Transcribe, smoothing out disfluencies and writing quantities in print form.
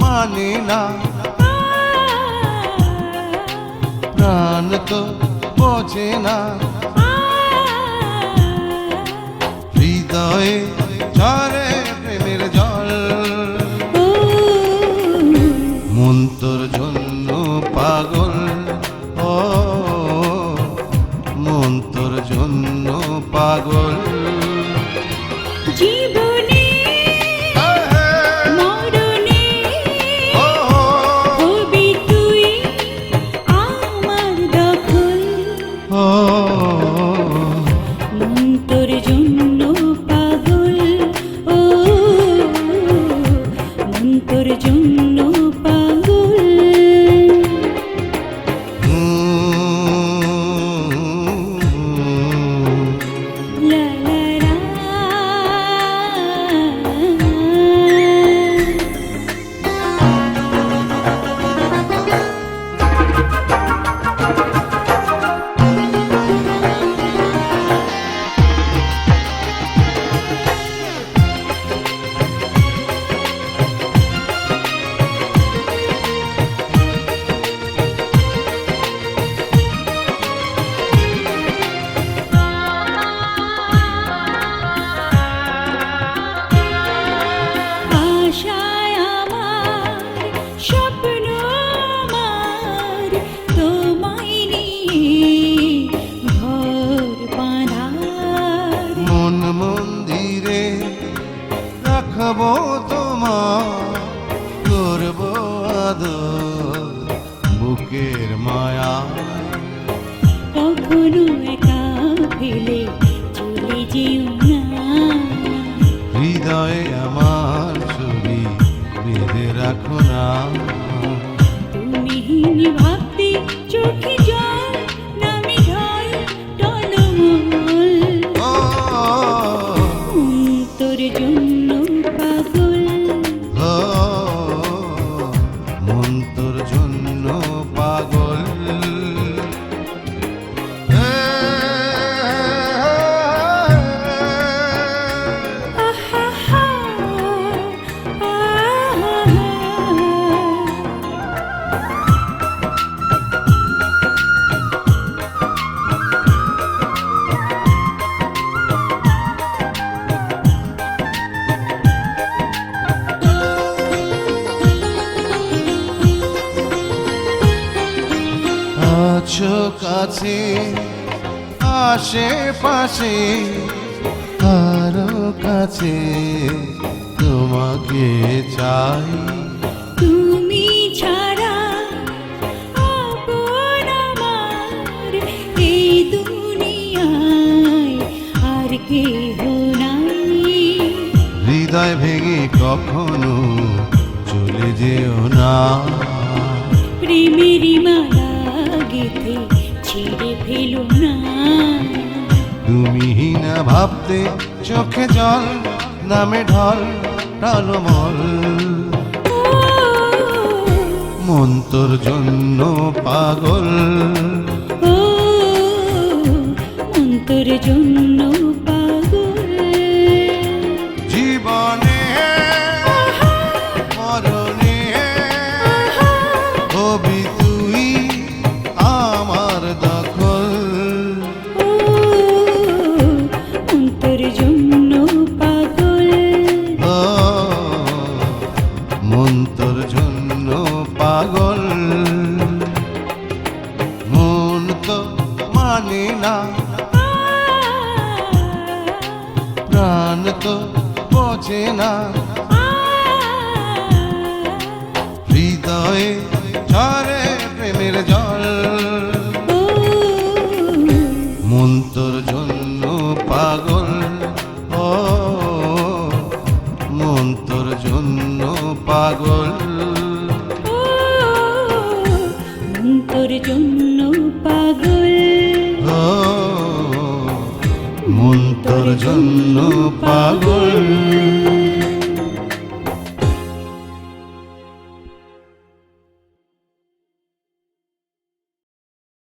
মানে না প্রাণ তো বোঝে না হৃদয়ে ঝরে প্রেমের জল মন তোর জন্য পাগল ও মন তোর জন্য পাগল জীবনে মরণে হবি তুই আমার দখল মন তোর জন্য পাগল ও মন তোর জন্য পাগল লা লা লা আশায় আমার স্বপ্ন আমার তোমায় নিয়ে ঘর বাঁধার মন মন্দিরে রাখবো তোমার করব আদর বুকের মায়া কখনো একা ফেলে চলে যেও না হৃদয়ে আমার ছবি বেঁধে রাখো না তুমিহীন ভাবতে চোখে জল নামে ঢল টলমল ও তোর জন্য পাগল ও মন তোর জন্য পাগল আহা আছো কাছে আশেপাশে আরো কাছে তোমাকে চাই তুমি ছাড়া আপন আমার এই দুনিয়ায় আর কেহ নাই হৃদয় ভেঙে কখনো চলে যেও না প্রেমেরই মালা গেথে ছিঁড়ে ফেলো না তুমি না ভাবতে চোখে জল নামে ঢল টলমল মন তোর জন্য পাগল ও মন তোর জন্য পাগল জীবনে মরণে হবি তুই আমার দখল ও মন তোর জন্য পাগল ও মন তোর জন্য পাগল মন তো মানে না প্রাণ তো বোঝে না হৃদয়ে ঝরে প্রেমের জল পাগল। ও মন তোর জন্য পাগল, ও মন তোর জন্য পাগল।